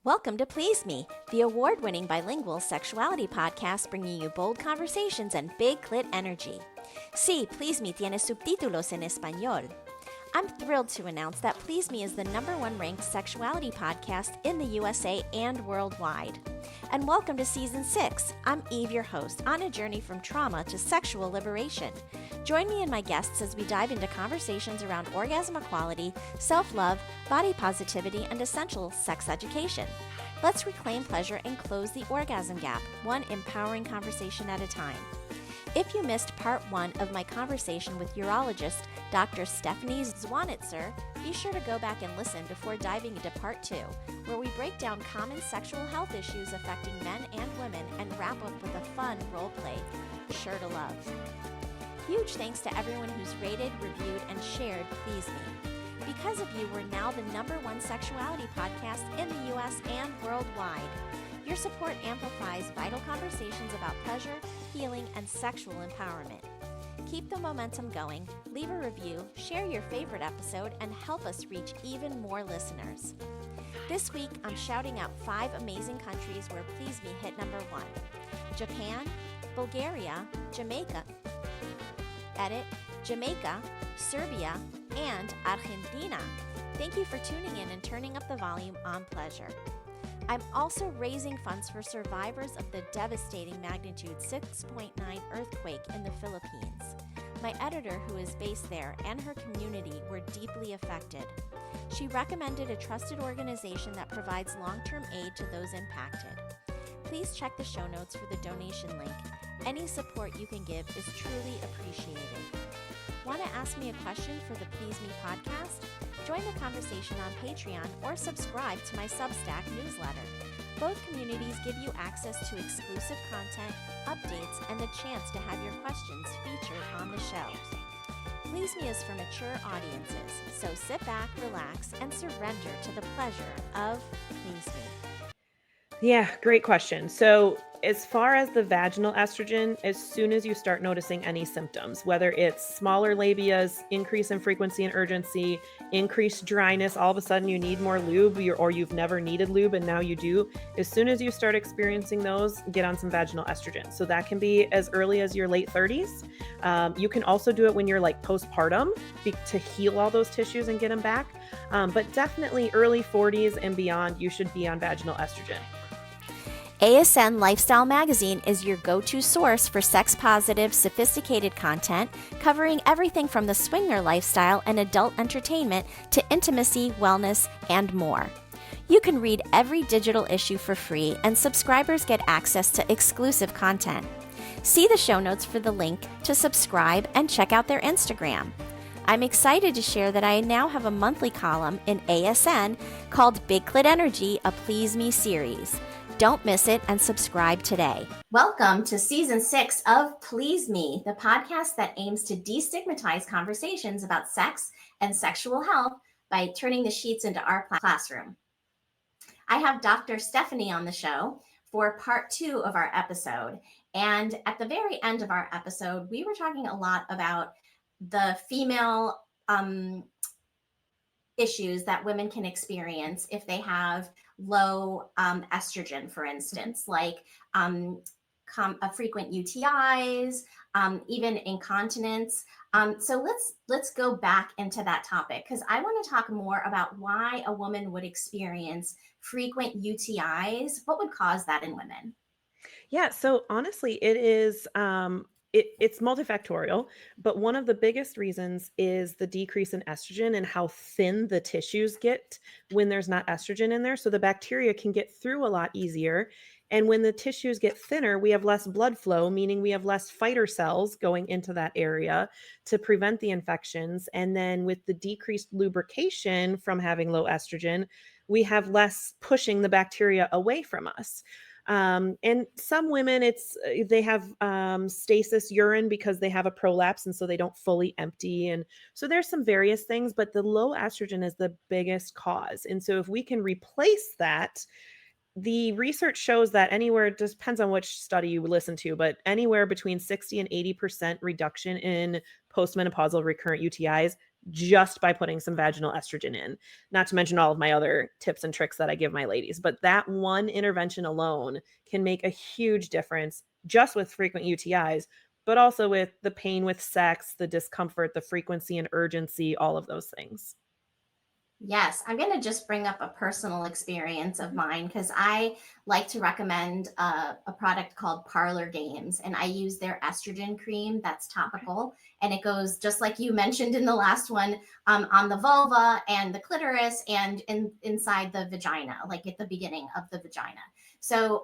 Welcome to Please Me, the award-winning bilingual sexuality podcast bringing you bold conversations and big clit energy. Sí, Please Me tiene subtítulos en español. I'm thrilled to announce that Please Me is the #1 ranked sexuality podcast in the USA and worldwide. And welcome to Season 6. I'm Eve, your host, on a journey from trauma to sexual liberation. Join me and my guests as we dive into conversations around orgasm equality, self-love, body positivity, and essential sex education. Let's reclaim pleasure and close the orgasm gap, one empowering conversation at a time. If you missed part 1 of my conversation with urologist Dr. Stephanie Zwonitzer, be sure to go back and listen before diving into part 2, where we break down common sexual health issues affecting men and women and wrap up with a fun role play, Sure to Love. Huge thanks to everyone who's rated, reviewed, and shared Please Me. Because of you, we're now the #1 sexuality podcast in the US and worldwide. Your support amplifies vital conversations about pleasure, healing, and sexual empowerment. Keep the momentum going, leave a review, share your favorite episode, and help us reach even more listeners. This week, I'm shouting out 5 amazing countries where Please Me hit #1. Japan, Bulgaria, Jamaica, Serbia, and Argentina. Thank you for tuning in and turning up the volume on pleasure. I'm also raising funds for survivors of the devastating magnitude 6.9 earthquake in the Philippines. My editor, who is based there, and her community were deeply affected. She recommended a trusted organization that provides long-term aid to those impacted. Please check the show notes for the donation link. Any support you can give is truly appreciated. Want to ask me a question for the Please Me podcast? Join the conversation on Patreon or subscribe to my Substack newsletter. Both communities give you access to exclusive content, updates, and the chance to have your questions featured on the show. Please Me is for mature audiences, so sit back, relax, and surrender to the pleasure of Please Me. Yeah, great question. So as far as the vaginal estrogen, as soon as you start noticing any symptoms, whether it's smaller labias, increase in frequency and urgency, increased dryness, all of a sudden you need more lube or you've never needed lube and now you do, as soon as you start experiencing those, get on some vaginal estrogen. So that can be as early as your late 30s. You can also do it when you're like postpartum to heal all those tissues and get them back. But definitely early 40s and beyond, you should be on vaginal estrogen. ASN Lifestyle Magazine is your go-to source for sex-positive, sophisticated content covering everything from the swinger lifestyle and adult entertainment to intimacy, wellness, and more. You can read every digital issue for free, and subscribers get access to exclusive content. See the show notes for the link to subscribe and check out their Instagram. I'm excited to share that I now have a monthly column in ASN called Big Clit Energy, a Please Me series. Don't miss it and subscribe today. Welcome to Season 6 of Please Me, the podcast that aims to destigmatize conversations about sex and sexual health by turning the sheets into our classroom. I have Dr. Stephanie on the show for part 2 of our episode. And at the very end of our episode, we were talking a lot about the female issues that women can experience if they have low estrogen, for instance, like frequent UTIs, even incontinence. So let's go back into that topic because I want to talk more about why a woman would experience frequent UTIs. What would cause that in women? Yeah, so honestly, it is it's multifactorial, but one of the biggest reasons is the decrease in estrogen and how thin the tissues get when there's not estrogen in there. So the bacteria can get through a lot easier. And when the tissues get thinner, we have less blood flow, meaning we have less fighter cells going into that area to prevent the infections. And then with the decreased lubrication from having low estrogen, we have less pushing the bacteria away from us. And some women, they have stasis urine because they have a prolapse, and so they don't fully empty. And so there's some various things, but the low estrogen is the biggest cause. And so if we can replace that, the research shows that anywhere, it just depends on which study you listen to, but anywhere between 60 and 80% reduction in postmenopausal recurrent UTIs just by putting some vaginal estrogen in, not to mention all of my other tips and tricks that I give my ladies. But that one intervention alone can make a huge difference just with frequent UTIs, but also with the pain with sex, the discomfort, the frequency and urgency, all of those things. Yes, I'm going to just bring up a personal experience of mine because I like to recommend a product called Parlor Games, and I use their estrogen cream that's Okay. topical, and it goes just like you mentioned in the last one, on the vulva and the clitoris and inside the vagina, like at the beginning of the vagina. So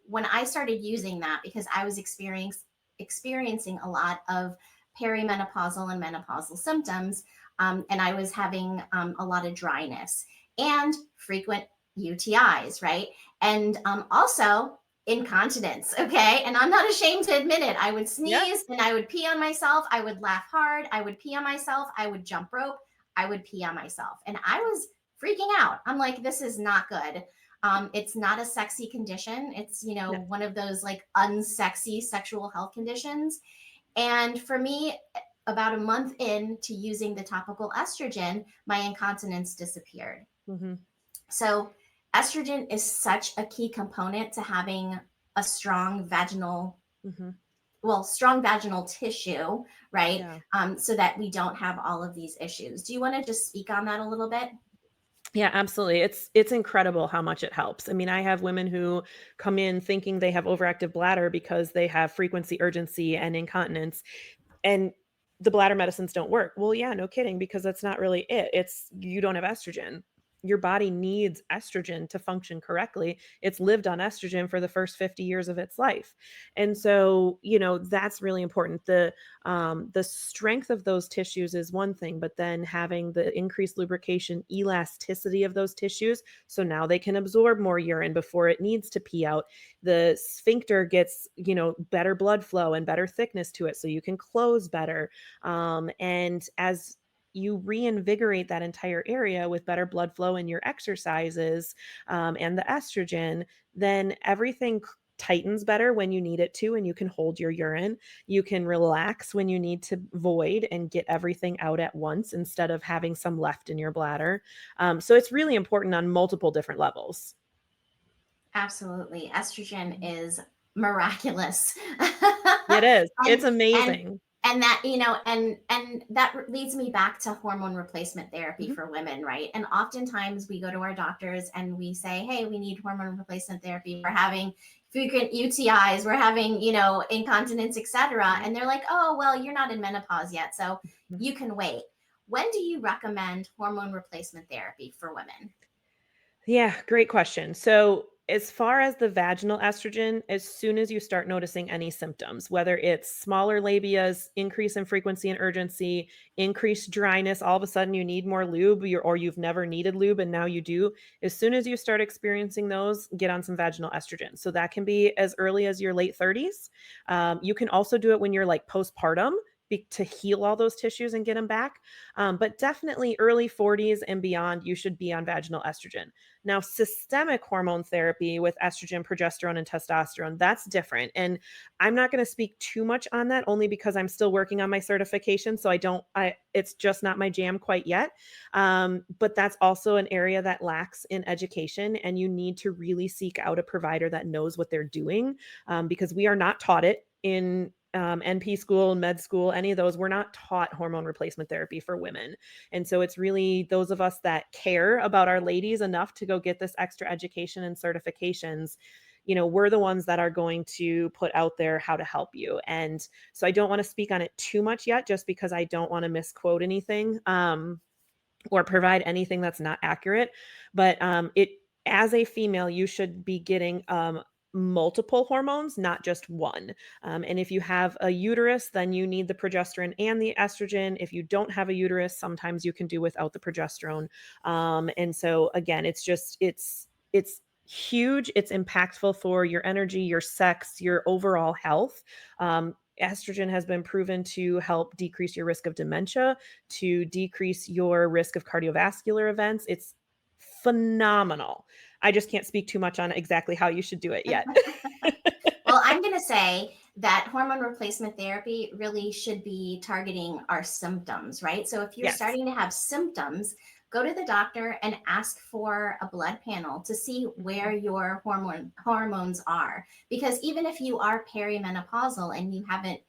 when I started using that, because I was experiencing a lot of perimenopausal and menopausal symptoms, and I was having a lot of dryness and frequent UTIs, right? And also incontinence, okay? And I'm not ashamed to admit it. I would Yeah. sneeze and I would pee on myself. I would laugh hard. I would pee on myself. I would jump rope. I would pee on myself. And I was freaking out. I'm like, this is not good. It's not a sexy condition. It's, No. one of those like unsexy sexual health conditions. And for me, about a month into using the topical estrogen, my incontinence disappeared. Hmm. So, estrogen is such a key component to having a strong Hmm. strong vaginal tissue, right? Yeah. So that we don't have all of these issues. Do you want to just speak on that a little bit? Yeah, absolutely. It's incredible how much it helps. I mean, I have women who come in thinking they have overactive bladder because they have frequency, urgency, and incontinence, and the bladder medicines don't work. Well, yeah, no kidding, because that's not really it. It's you don't have estrogen. Your body needs estrogen to function correctly. It's lived on estrogen for the first 50 years of its life. And so, that's really important. The strength of those tissues is one thing, but then having the increased lubrication, elasticity of those tissues, so now they can absorb more urine before it needs to pee out. The sphincter gets, better blood flow and better thickness to it, so you can close better. And as you reinvigorate that entire area with better blood flow in your exercises, and the estrogen, then everything tightens better when you need it to, and you can hold your urine. You can relax when you need to void and get everything out at once instead of having some left in your bladder. So it's really important on multiple different levels. Absolutely. Estrogen is miraculous. It is. It's and and amazing. and that, and that leads me back to hormone replacement therapy Mhm. for women, right? And oftentimes we go to our doctors and we say, "Hey, we need hormone replacement therapy. We're having frequent UTIs, we're having, incontinence, etc." Right. And they're like, "Oh, well, you're not in menopause yet, so Mhm. you can wait." When do you recommend hormone replacement therapy for women? Yeah, great question. So, as far as the vaginal estrogen, as soon as you start noticing any symptoms, whether it's smaller labias, increase in frequency and urgency, increased dryness, all of a sudden you need more lube, or you've never needed lube and now you do, as soon as you start experiencing those, get on some vaginal estrogen. So, that can be as early as your late 30s. You can also do it when you're like postpartum. To heal all those tissues and get them back. But definitely early 40s and beyond, you should be on vaginal estrogen. Now, systemic hormone therapy with estrogen, progesterone, and testosterone, that's different. And I'm not going to speak too much on that only because I'm still working on my certification. So it's just not my jam quite yet. But that's also an area that lacks in education. And you need to really seek out a provider that knows what they're doing, because we are not taught it in NP school, med school, any of those. We're not taught hormone replacement therapy for women. And so it's really those of us that care about our ladies enough to go get this extra education and certifications. We're the ones that are going to put out there how to help you. And so I don't want to speak on it too much yet, just because I don't want to misquote anything, or provide anything that's not accurate. But as a female, you should be getting multiple hormones, not just one. And if you have a uterus, then you need the progesterone and the estrogen. If you don't have a uterus, sometimes you can do without the progesterone. And so again, it's huge. It's impactful for your energy, your sex, your overall health. Estrogen has been proven to help decrease your risk of dementia, to decrease your risk of cardiovascular events. It's phenomenal. I just can't speak too much on exactly how you should do it yet. Well, I'm going to say that hormone replacement therapy really should be targeting our symptoms, right? So if you're Yes. starting to have symptoms, go to the doctor and ask for a blood panel to see where your hormones are. Because even if you are perimenopausal and you haven't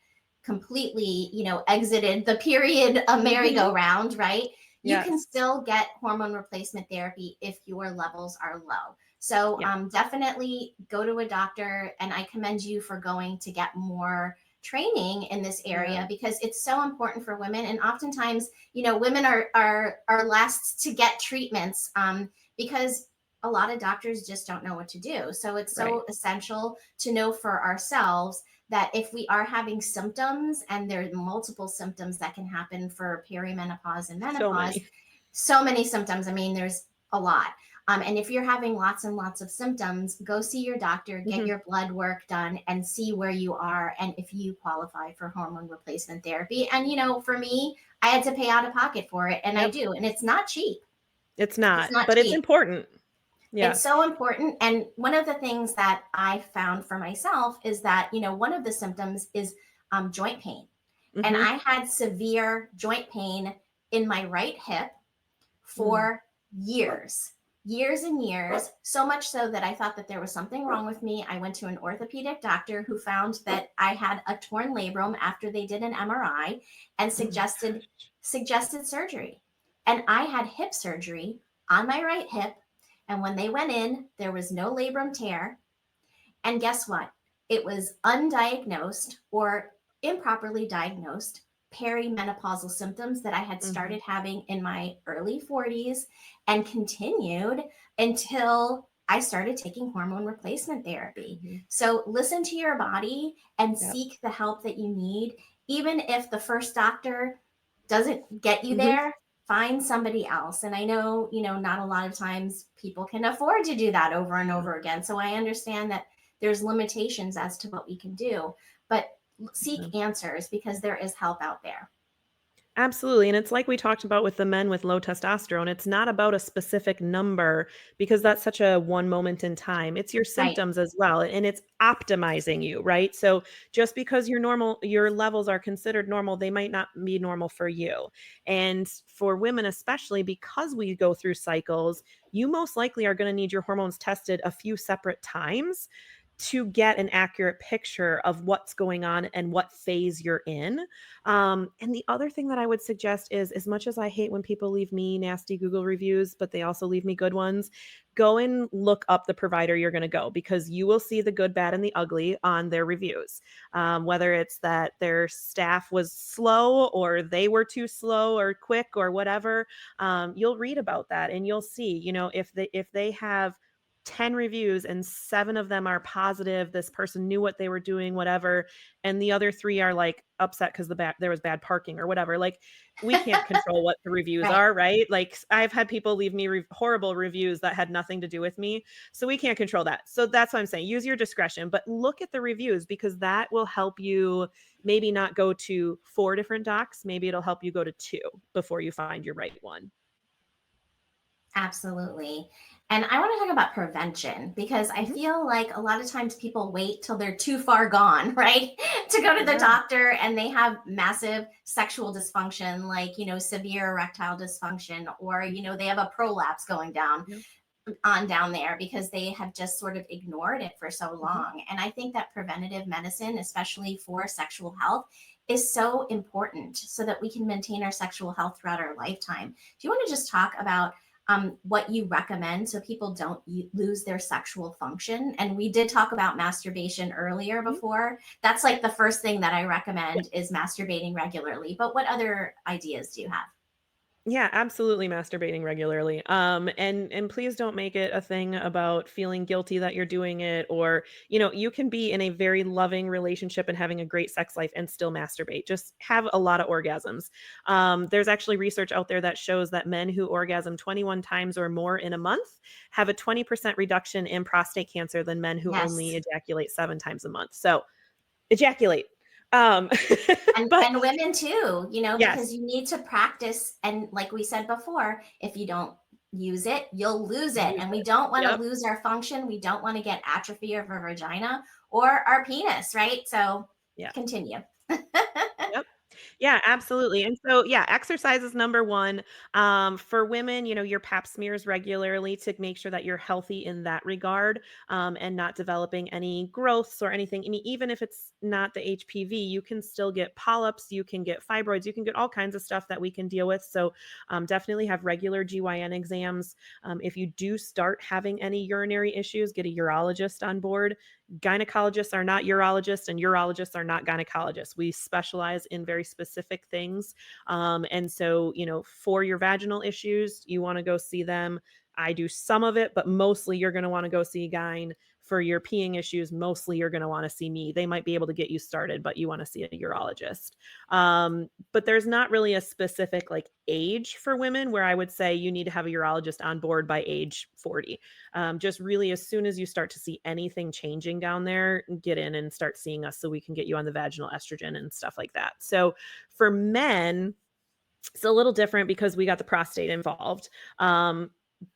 completely, exited the period a merry-go-round, right? You can Yes. still get hormone replacement therapy if your levels are low. So Yeah. definitely go to a doctor, and I commend you for going to get more training in this area Yeah. because it's so important for women. And oftentimes, women are last to get treatments because a lot of doctors just don't know what to do. So it's Right. so essential to know for ourselves that if we are having symptoms, and there are multiple symptoms that can happen for perimenopause and So menopause, many. so many symptoms. I mean, there's a lot. And if you're having lots and lots of symptoms, go see your doctor, get Mhm. your blood work done, and see where you are and if you qualify for hormone replacement therapy. And, for me, I had to pay out of pocket for it, and I Yep. do. And it's not cheap. It's It's not, not but it's cheap. important. It's Yeah. so important. And one of the things that I found for myself is that, one of the symptoms is joint pain. And Mhm. I had severe joint pain in my right hip Mm. for years, years and years, so much so that I thought that there was something wrong with me. I went to an orthopedic doctor who found that I had a torn labrum after they did an MRI and Oh my suggested surgery. And I had hip surgery on my right hip. And when they went in, there was no labrum tear. And guess what? It was undiagnosed or improperly diagnosed perimenopausal symptoms that I had gosh. Mhm. started having in my early 40s and continued until I started taking hormone replacement therapy. Mhm. So listen to your body and Yep. seek the help that you need. Even if the first doctor doesn't get you Mhm. there, find somebody else. And I know, not a lot of times people can afford to do that over and Yeah. over again. So I understand that there's limitations as to what we can do, but Yeah. seek answers because there is help out there. Absolutely, and it's like we talked about with the men with low testosterone, it's not about a specific number because that's such a one moment in time. It's your Right. symptoms as well, and it's optimizing you, right? So just because your levels are considered normal, they might not be normal for you. And for women especially because we go through cycles, you most likely are going to need your hormones tested a few separate times to get an accurate picture of what's going on and what phase you're in. And the other thing that I would suggest is, as much as I hate when people leave me nasty Google reviews, but they also leave me good ones, go and look up the provider you're going to go because you will see the good, bad, and the ugly on their reviews. Whether it's that their staff was slow or they were too slow or quick or whatever, you'll read about that and you'll see, if they have 10 reviews and 7 of them are positive, this person knew what they were doing, whatever, and the other 3 are, like, upset because there was bad parking or whatever, like, we can't control what the reviews Right. are, right? Like, I've had people leave me horrible reviews that had nothing to do with me, so we can't control that. So that's what I'm saying, use your discretion, but look at the reviews because that will help you maybe not go to 4 different docs, maybe it'll help you go to 2 before you find your right one. Absolutely. And I want to talk about prevention because I Mhm. feel like a lot of times people wait till they're too far gone, right? To go to the Yeah. doctor and they have massive sexual dysfunction, like, severe erectile dysfunction, or, they have a prolapse going down Yep. on down there because they have just sort of ignored it for so Mhm. long. And I think that preventative medicine, especially for sexual health, is so important so that we can maintain our sexual health throughout our lifetime. Do you want to just talk about what you recommend so people don't lose their sexual function? And we did talk about masturbation earlier Mhm. before. That's like the first thing that I recommend is masturbating regularly. But what other ideas do you have? Yeah, absolutely masturbating regularly. And please don't make it a thing about feeling guilty that you're doing it or, you can be in a very loving relationship and having a great sex life and still masturbate. Just have a lot of orgasms. There's actually research out there that shows that men who orgasm 21 times or more in a month have a 20% reduction in prostate cancer than men who only Yes. ejaculate 7 times a month. So, ejaculate. Um and but and women too, because yes. you need to practice. And like we said before, if you don't use it, you'll lose it. Use And we it. don't want to Yep. lose our function. We don't want to get atrophy of our vagina or our penis, right? So Yes. Continue. Yep. Yeah, absolutely. And so, yeah, exercise is number one. For women, your pap smears regularly to make sure that you're healthy in that regard, and not developing any growths or anything. I mean, even if it's not the HPV, you can still get polyps, you can get fibroids, you can get all kinds of stuff that we can deal with. So, definitely have regular GYN exams. If you do start having any urinary issues, get a urologist on board. Gynecologists are not urologists, and urologists are not gynecologists. We specialize in very specific things. And so, for your vaginal issues, you want to go see them. I do some of it, but mostly you're going to want to go see a gyne. For your peeing issues, mostly you're going to want to see me. They might be able to get you started, but you want to see a urologist. But there's not really a specific like age for women where I would say you need to have a urologist on board by age 40. Just really, as soon as you start to see anything changing down there, get in and start seeing us so we can get you on the vaginal estrogen and stuff like that. So for men, it's a little different because we got the prostate involved.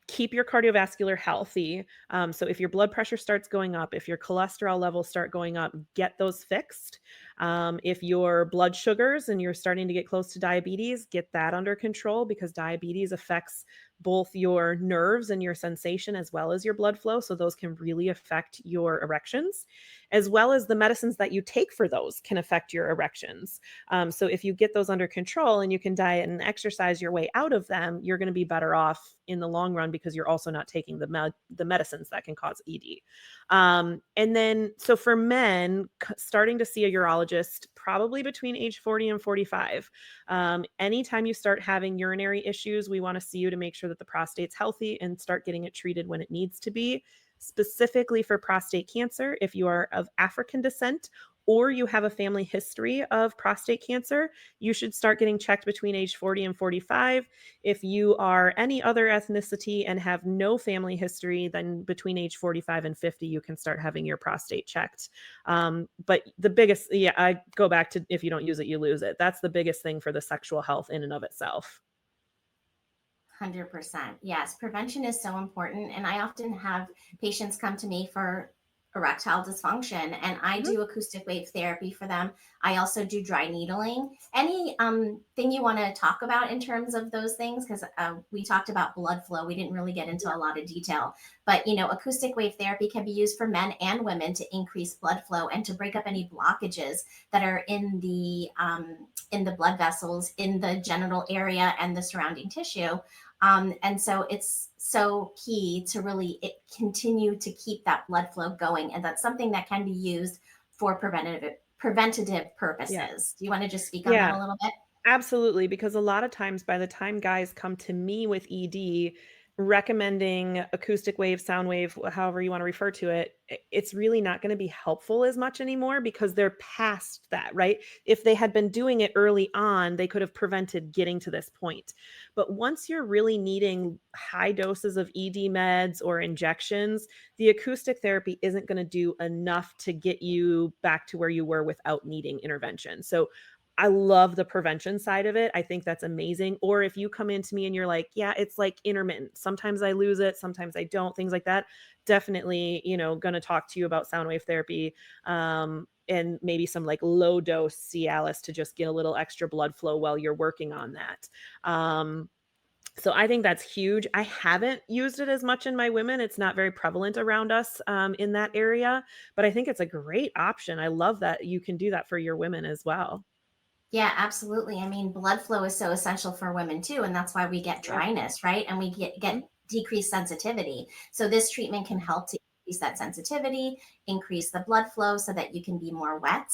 Keep your cardiovascular healthy. So if your blood pressure starts going up, if your cholesterol levels start going up, get those fixed. If your blood sugars and you're starting to get close to diabetes, get that under control because diabetes affects both your nerves and your sensation as well as your blood flow. So those can really affect your erections, as well as the medicines that you take for those can affect your erections. So if you get those under control and you can diet and exercise your way out of them, you're going to be better off in the long run because you're also not taking the medicines that can cause ED. And then, so for men, starting to see a urologist probably between age 40 and 45. Anytime you start having urinary issues, we want to see you to make sure that the prostate's healthy and start getting it treated when it needs to be. Specifically for prostate cancer, if you are of African descent or you have a family history of prostate cancer, you should start getting checked between age 40 and 45. If you are any other ethnicity and have no family history, then between age 45 and 50, you can start having your prostate checked. But the biggest, yeah, I go back to if you don't use it, you lose it. That's the biggest thing for the sexual health in and of itself. 100%. Yes, prevention is so important. And I often have patients come to me for erectile dysfunction, and I Mhm. do acoustic wave therapy for them. I also do dry needling. Any thing you want to talk about in terms of those things? Because we talked about blood flow. We didn't really get into a lot of detail, but acoustic wave therapy can be used for men and women to increase blood flow and to break up any blockages that are in the blood vessels, in the genital area, and the surrounding tissue. And so it's so key to really continue to keep that blood flow going. And that's something that can be used for preventative Yeah. purposes. Do you want to just speak on that Yeah. a little bit? Absolutely, because a lot of times by the time guys come to me with ED recommending acoustic wave, sound wave, however you want to refer to it, it's really not going to be helpful as much anymore because they're past that, right? If they had been doing it early on, they could have prevented getting to this point. But once you're really needing high doses of ED meds or injections, the acoustic therapy isn't going to do enough to get you back to where you were without needing intervention. So I love the prevention side of it. I think that's amazing. Or if you come into me and you're like, yeah, it's like intermittent. Sometimes I lose it, sometimes I don't, things like that. Definitely, going to talk to you about sound wave therapy, and maybe some like low dose Cialis to just get a little extra blood flow while you're working on that. So I think that's huge. I haven't used it as much in my women. It's not very prevalent around us, in that area, but I think it's a great option. I love that you can do that for your women as well. Yeah, absolutely. I mean, blood flow is so essential for women too, and that's why we get Yeah. dryness, right? And we Mhm. get decreased sensitivity. So this treatment can help to increase that sensitivity, increase the blood flow so that you can be more wet.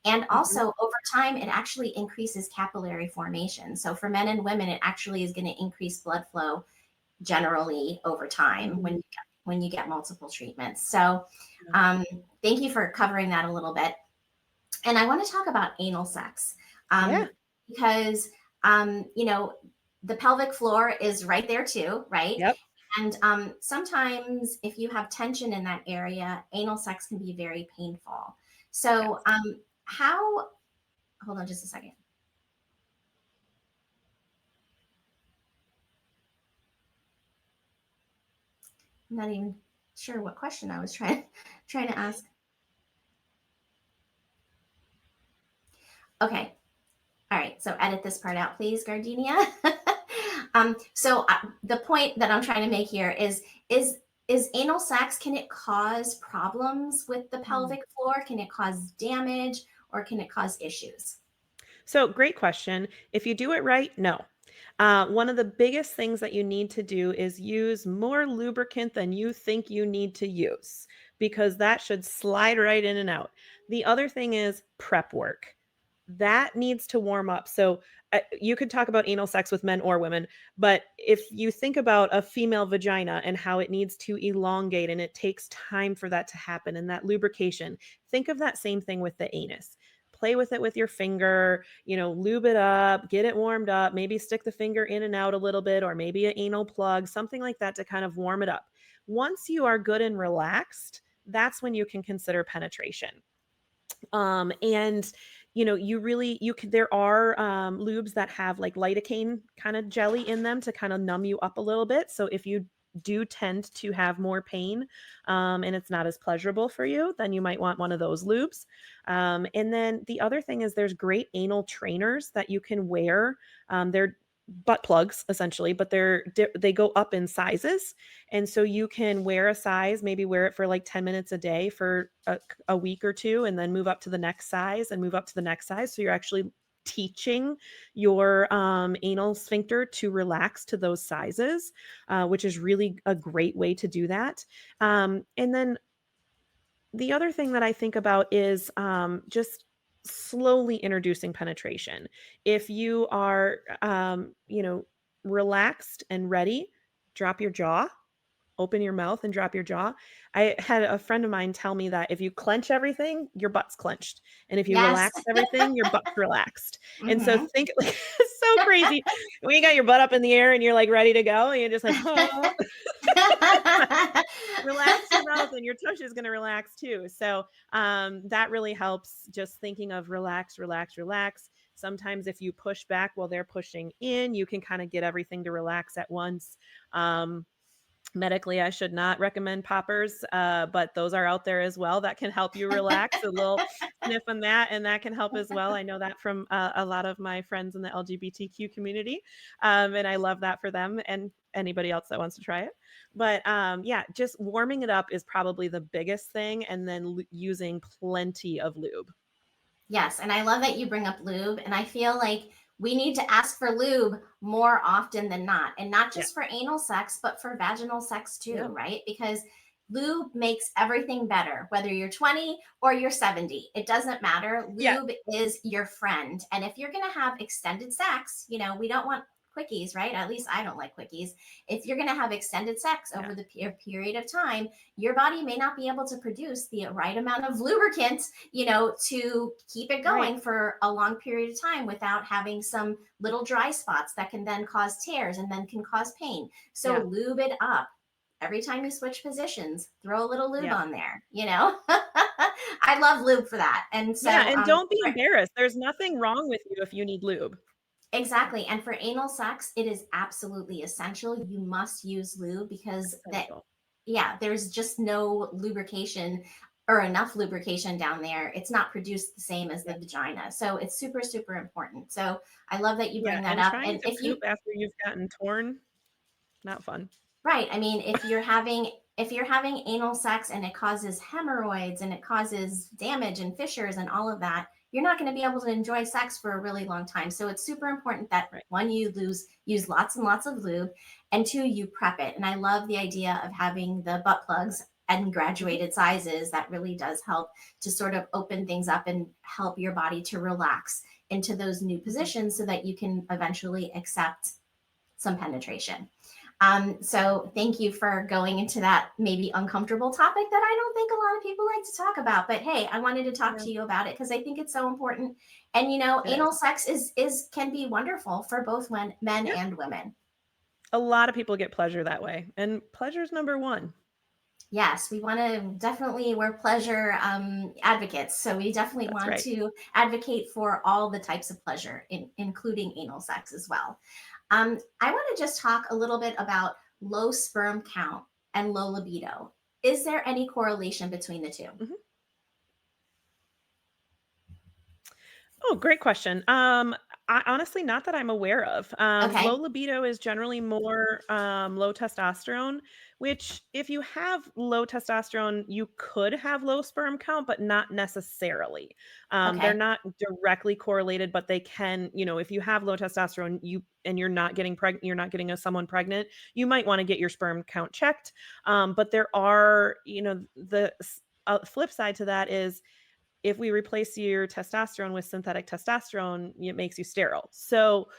And Mhm. also over time, it actually increases capillary formation. So for men and women, it actually is going to increase blood flow generally over time Mhm. when you get multiple treatments. So Yeah. thank you for covering that a little bit. And I want to talk about anal sex, Yeah. because the pelvic floor is right there too, right? Yep. And sometimes if you have tension in that area, anal sex can be very painful. So Yes. how? Hold on just a second. I'm not even sure what question I was trying trying to ask. Okay. All right. So edit this part out, please, Gardenia. The point that I'm trying to make here is anal sex, can it cause problems with the Mm. pelvic floor? Can it cause damage or can it cause issues? So, great question. If you do it right, no. One of the biggest things that you need to do is use more lubricant than you think you need to use because that should slide right in and out. The other thing is prep work. That needs to warm up. So, you could talk about anal sex with men or women, but if you think about a female vagina and how it needs to elongate and it takes time for that to happen and that lubrication, think of that same thing with the anus. Play with it with your finger, lube it up, get it warmed up, maybe stick the finger in and out a little bit, or maybe an anal plug, something like that to kind of warm it up. Once you are good and relaxed, that's when you can consider penetration. And you could there are lubes that have like lidocaine kind of jelly in them to kind of numb you up a little bit. So if you do tend to have more pain, and it's not as pleasurable for you, then you might want one of those lubes. And then the other thing is there's great anal trainers that you can wear. They're butt plugs essentially, but they go up in sizes, and so you can wear a size, maybe wear it for like 10 minutes a day for a week or two, and then move up to the next size and move up to the next size. So you're actually teaching your anal sphincter to relax to those sizes, which is really a great way to do that. And then the other thing that I think about is just slowly introducing penetration. If you are, relaxed and ready, drop your jaw, open your mouth and drop your jaw. I had a friend of mine tell me that if you clench everything, your butt's clenched. And if you Yes. relax everything, your butt's relaxed. And so Hmm. think like it's so crazy. When you got your butt up in the air and you're like ready to go, and you're just like, oh, relax your mouth and your tush is going to relax too. So that really helps, just thinking of relax, relax, relax. Sometimes if you push back while they're pushing in, you can kind of get everything to relax at once. Medically, I should not recommend poppers, but those are out there as well that can help you relax. A little sniff on that, and that can help as well. I know that from a lot of my friends in the LGBTQ community, and I love that for them and anybody else that wants to try it. But yeah, just warming it up is probably the biggest thing, and then using plenty of lube. Yes, and I love that you bring up lube. And I feel like we need to ask for lube more often than not. And not Yeah, just for anal sex, but for vaginal sex too, yeah, right? Because lube makes everything better, whether you're 20 or you're 70. It doesn't matter. yeah, Lube is your friend. And if you're going to have extended sex, we don't want quickies, right? At least I don't like quickies. If you're going to have extended sex yeah. over the period of time, your body may not be able to produce the right amount of lubricant, to keep it Right. going for a long period of time without having some little dry spots that can then cause tears and then can cause pain. So Yeah, lube it up. Every time you switch positions, throw a little lube yeah. on there. I love lube for that. And Yeah, so, and don't be embarrassed. There's nothing wrong with you if you need lube. exactly. And for anal sex, it is absolutely essential. You must use lube because that, Essential. yeah, there's just no lubrication or enough lubrication down there. It's not produced the same as the Yeah. vagina. So it's super, super important. So I love that you Yeah, bring that and up. trying And to if poop you, after you've gotten torn, not fun. right, I mean, if you're having anal sex and it causes hemorrhoids and it causes damage and fissures and all of that, you're not going to be able to enjoy sex for a really long time. So it's super important that Right. one, you use lots and lots of lube, and two, you prep it. And I love the idea of having the butt plugs and Mhm. graduated sizes. That really does help to sort of open things up and help your body to relax into those new Mhm. positions so that you can eventually accept some penetration. So thank you for going into that maybe uncomfortable topic that I don't think a lot of people like to talk about. But hey, I wanted to talk Yeah, to you about it because I think it's so important. And it is. anal sex is can be wonderful for both men Yeah. and women. A lot of people get pleasure that way, and pleasure's number 1. Yes, we want to definitely, we're pleasure advocates. So we definitely That's want right. to advocate for all the types of pleasure, including anal sex as well. I want to just talk a little bit about low sperm count and low libido. Is there any correlation between the two? Mhm. Oh, great question. I honestly, not that I'm aware of. Low Okay. libido is generally more low testosterone, which if you have low testosterone, you could have low sperm count, but not necessarily. They're Okay. not directly correlated, but they can, if you have low testosterone, you're not getting pregnant, you're not getting someone pregnant, you might want to get your sperm count checked. But there are, the flip side to that is if we replace your testosterone with synthetic testosterone, it makes you sterile. So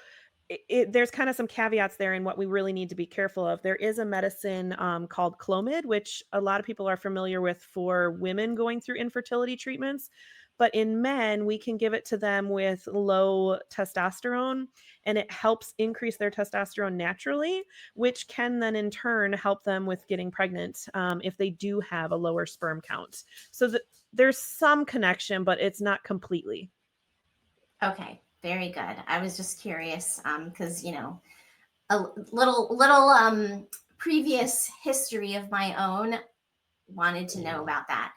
there's kind of some caveats there in what we really need to be careful of. There is a medicine called Clomid, which a lot of people are familiar with for women going through infertility treatments. But in men, we can give it to them with low testosterone, and it helps increase their testosterone naturally, which can then in turn help them with getting pregnant if they do have a lower sperm count. So there's some connection, but it's not completely. Okay. Very good. I was just curious because, a little previous history of my own, wanted to know about that.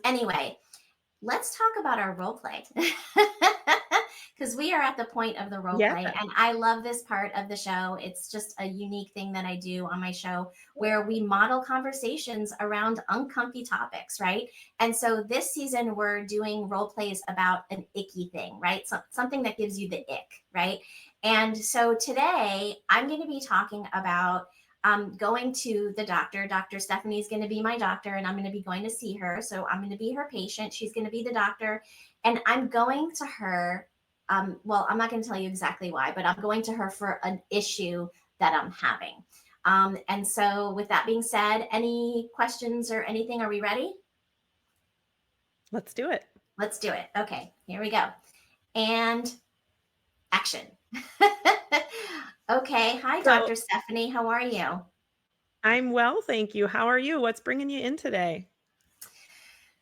Anyway, let's talk about our role play. Because we are at the point of the role Yeah. play, and I love this part of the show. It's just a unique thing that I do on my show where we model conversations around uncomfy topics, right? And so this season, we're doing role plays about an icky thing, right? Something that gives you the ick, right? And so today, I'm going to be talking about going to the doctor. Dr. Stephanie is going to be my doctor, and I'm going to be going to see her. So I'm going to be her patient. She's going to be the doctor. And I'm going to her. Well, I'm not going to tell you exactly why, but I'm going to her for an issue that I'm having. And so, with that being said, any questions or anything? Are we ready? Let's do it. Let's do it. Okay, here we go. And action. Okay. Hi, So Dr. Stephanie. How are you? I'm well, thank you. How are you? What's bringing you in today?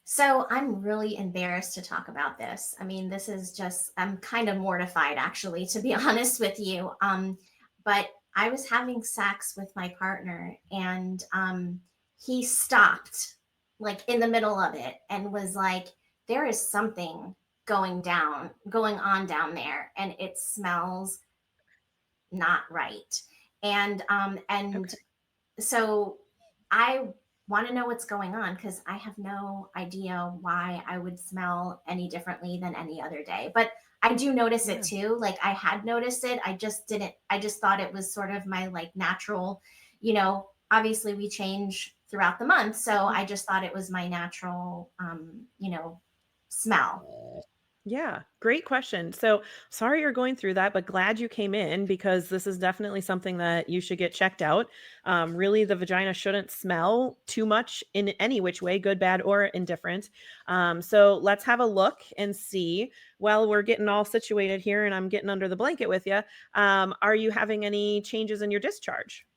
So I'm really embarrassed to talk about this. I mean, this is just, I'm kind of mortified actually, to be honest with you. But I was having sex with my partner and he stopped like in the middle of it and was like, there is something going on down there and it smells not right. And Okay. so I want to know what's going on because I have no idea why I would smell any differently than any other day. But I do notice it Yeah. too. Like I had noticed it. I just didn't, I just thought it was sort of my like natural, obviously we change throughout the month. So I just thought it was my natural, smell. Yeah, great question. So sorry you're going through that, but glad you came in because this is definitely something that you should get checked out. Really, the vagina shouldn't smell too much in any which way, good, bad, or indifferent. So let's have a look and see. While we're getting all situated here and I'm getting under the blanket with you, are you having any changes in your discharge?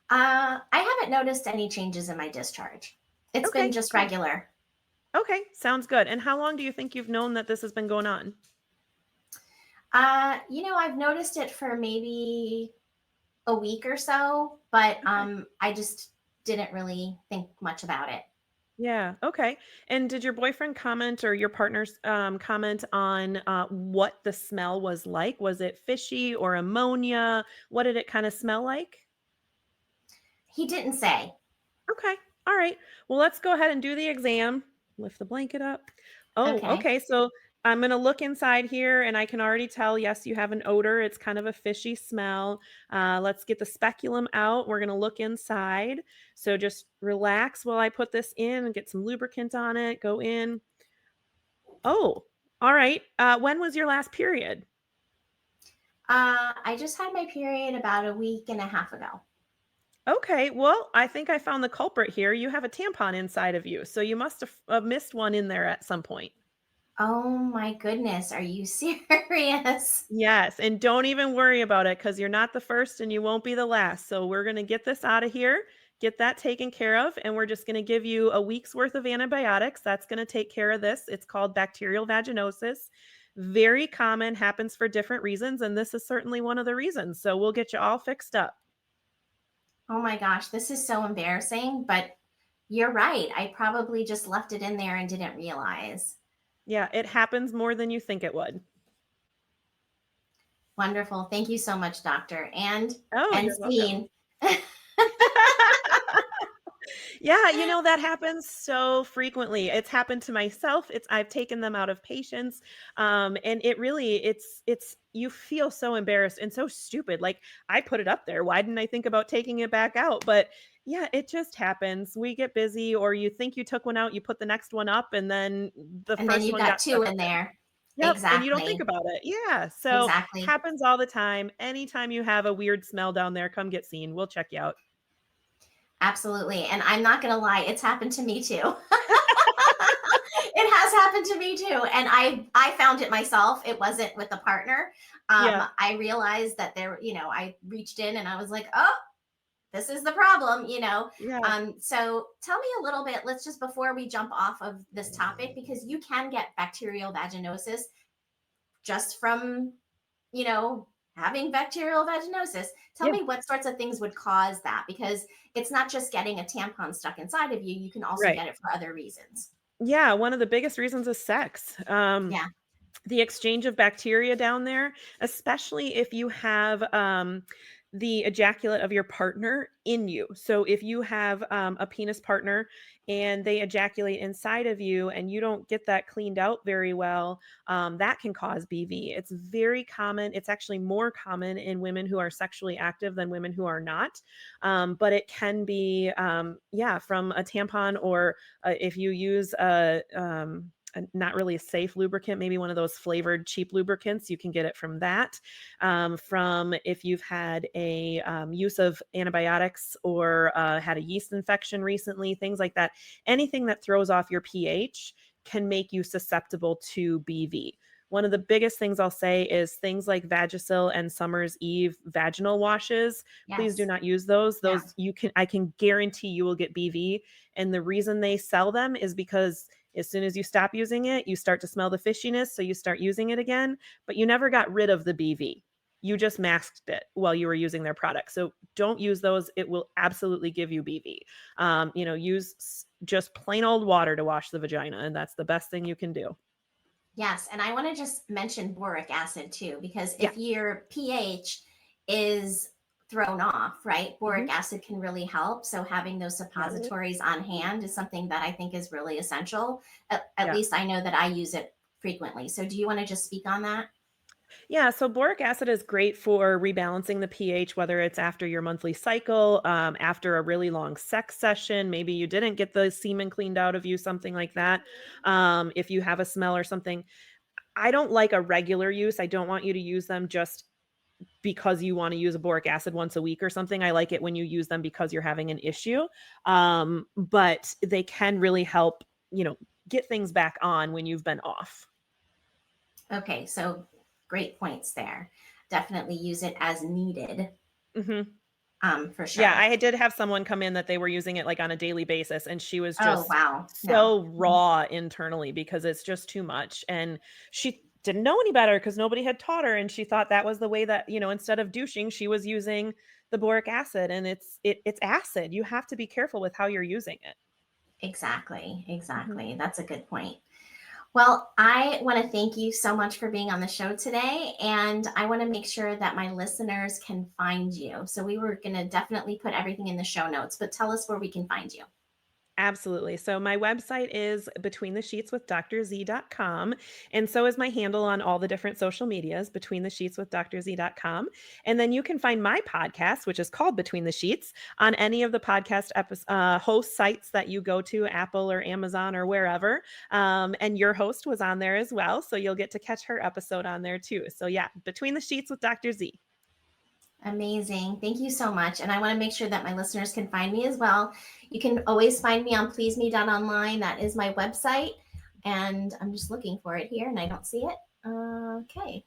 I haven't noticed any changes in my discharge. It's been Okay, just good. regular. Okay, sounds good. And how long do you think you've known that this has been going on? I've noticed it for maybe a week or so, but Okay. I just didn't really think much about it. Yeah, okay. And did your boyfriend comment or your partner's comment on what the smell was like? Was it fishy or ammonia? What did it kind of smell like? He didn't say. Okay. All right. Well, let's go ahead and do the exam. Lift the blanket up. Oh, Okay. okay. So I'm going to look inside here and I can already tell, yes, you have an odor. It's kind of a fishy smell. Let's get the speculum out. We're going to look inside. So just relax while I put this in and get some lubricant on it. Go in. Oh, all right. When was your last period? I just had my period about a week and a half ago. Okay, well, I think I found the culprit here. You have a tampon inside of you, so you must have missed one in there at some point. Oh my goodness. Are you serious? Yes, and don't even worry about it because you're not the first and you won't be the last. So we're going to get this out of here, get that taken care of, and we're just going to give you a week's worth of antibiotics. That's going to take care of this. It's called bacterial vaginosis. Very common, happens for different reasons, and this is certainly one of the reasons. So we'll get you all fixed up. Oh my gosh. This is so embarrassing, but you're right. I probably just left it in there and didn't realize. Yeah, it happens more than you think it would. Wonderful. Thank you so much, doctor. Oh, And you're welcome. scene. Yeah, that happens so frequently. It's happened to myself. I've taken them out of patients. And it's you feel so embarrassed and so stupid. Like I put it up there. Why didn't I think about taking it back out? But yeah, it just happens. We get busy or you think you took one out, you put the next one up, and then the And then first you've one got got stuck two in up there. there. Yep, and you don't think Exactly. about it. Yeah, so Exactly. happens all the time. Anytime you have a weird smell down there, come get seen. We'll check you out. Absolutely. And I'm not going to lie, it's happened to me too. It has happened to me too. And I found it myself. It wasn't with a partner. Yeah, I realized that I reached in and I was like, oh, this is the problem. yeah. So tell me a little bit, let's just before we jump off of this topic, because you can get bacterial vaginosis just from, you know, having bacterial vaginosis. Tell Yeah, me what sorts of things would cause that, because it's not just getting a tampon stuck inside of you, you can also right. get it for other reasons. Yeah, one of the biggest reasons is sex. Yeah. The exchange of bacteria down there, especially if you have the ejaculate of your partner in you. So if you have a penis partner and they ejaculate inside of you and you don't get that cleaned out very well, that can cause BV. It's very common. It's actually more common in women who are sexually active than women who are not. But it can be, yeah, from a tampon or if you use a not really a safe lubricant, maybe one of those flavored cheap lubricants, you can get it from that. From if you've had a use of antibiotics or had a yeast infection recently, things like that. Anything that throws off your pH can make you susceptible to BV. One of the biggest things I'll say is things like Vagisil and Summer's Eve vaginal washes. Please do Yes. not use those. Yeah. I can guarantee you will get BV. And the reason they sell them is because as soon as you stop using it, you start to smell the fishiness, so you start using it again, but you never got rid of the BV. You just masked it while you were using their product. So don't use those. It will absolutely give you BV. Use just plain old water to wash the vagina, and that's the best thing you can do. Yes. And I want to just mention boric acid too, because Yeah. if your pH is thrown off, right, Mhm. boric acid can really help. So having those Yeah. suppositories on hand is something that I think is really essential. At Yeah. least I know that I use it frequently. So do you want to just speak on that? Yeah, so boric acid is great for rebalancing the pH, whether it's after your monthly cycle, after a really long sex session. Maybe you didn't get the semen cleaned out of you, something like that. If you have a smell or something, I don't like a regular use. I don't want you to use them just because you want to use a boric acid once a week or something. I like it when you use them because you're having an issue. But they can really help, get things back on when you've been off. Okay. So great points there. Definitely use it as needed, Mhm. for Yeah, sure. I did have someone come in that they were using it, like, on a daily basis, and she was Oh, just wow. No. so raw internally because it's just too much, and she didn't know any better because nobody had taught her, and she thought that was the way that, instead of douching, she was using the boric acid, and it's acid. You have to be careful with how you're using it. Exactly. Mhm. Exactly. That's a good point. Well, I want to thank you so much for being on the show today. And I want to make sure that my listeners can find you. So we were going to definitely put everything in the show notes, but tell us where we can find you. Absolutely. So my website is betweenthesheetswithdrz.com. And so is my handle on all the different social medias, betweenthesheetswithdrz.com. And then you can find my podcast, which is called Between the Sheets, on any of the podcast host sites that you go to, Apple or Amazon or wherever. And your host was on there as well. So you'll get to catch her episode on there too. So yeah, Between the Sheets with Dr. Z. Amazing. Thank you so much. And I want to make sure that my listeners can find me as well. You can always find me on pleaseme.online. That is my website. And I'm just looking for it here and I don't see it. Okay.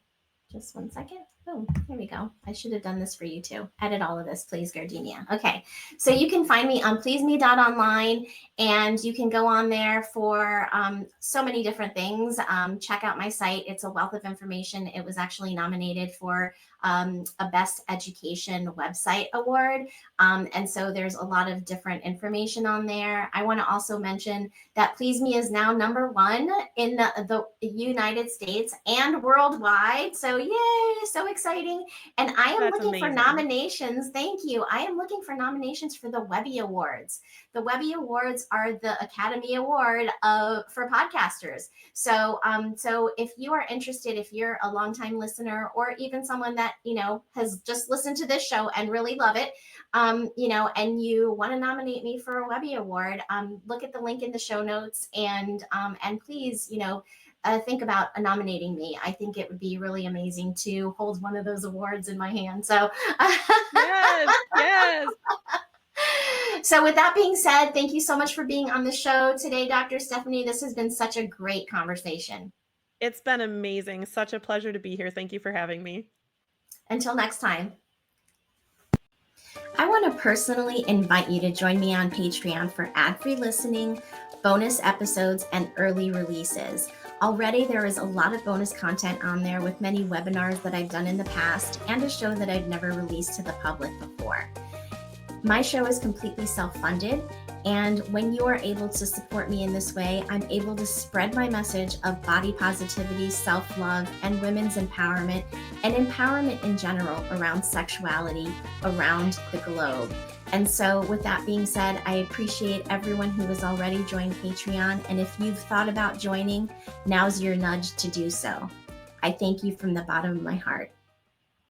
Just one second. Oh, here we go. I should have done this for you too. Edit all of this, please, Gardenia. Okay, so you can find me on pleaseme.online, and you can go on there for so many different things. Check out my site. It's a wealth of information. It was actually nominated for a Best Education Website Award. And so there's a lot of different information on there. I want to also mention that Please Me is now #1 in the United States and worldwide. So yay, so exciting. And I am That's looking for amazing. nominations. Thank you. I am looking for nominations for the Webby Awards. The Webby Awards are the Academy Award for podcasters. So if you are interested, if you're a longtime listener, or even someone that, has just listened to this show and really love it, and you want to nominate me for a Webby Award, look at the link in the show notes, and please, think about nominating me. I think it would be really amazing to hold one of those awards in my hand. So, yes. So with that being said, thank you so much for being on the show today, Dr. Stephanie. This has been such a great conversation. It's been amazing. Such a pleasure to be here. Thank you for having me. Until next time. I want to personally invite you to join me on Patreon for ad-free listening, bonus episodes, and early releases. Already, there is a lot of bonus content on there with many webinars that I've done in the past and a show that I've never released to the public before. My show is completely self-funded, and when you are able to support me in this way, I'm able to spread my message of body positivity, self-love, and women's empowerment, and empowerment in general around sexuality around the globe. And so with that being said, I appreciate everyone who has already joined Patreon, and if you've thought about joining, now's your nudge to do so. I thank you from the bottom of my heart.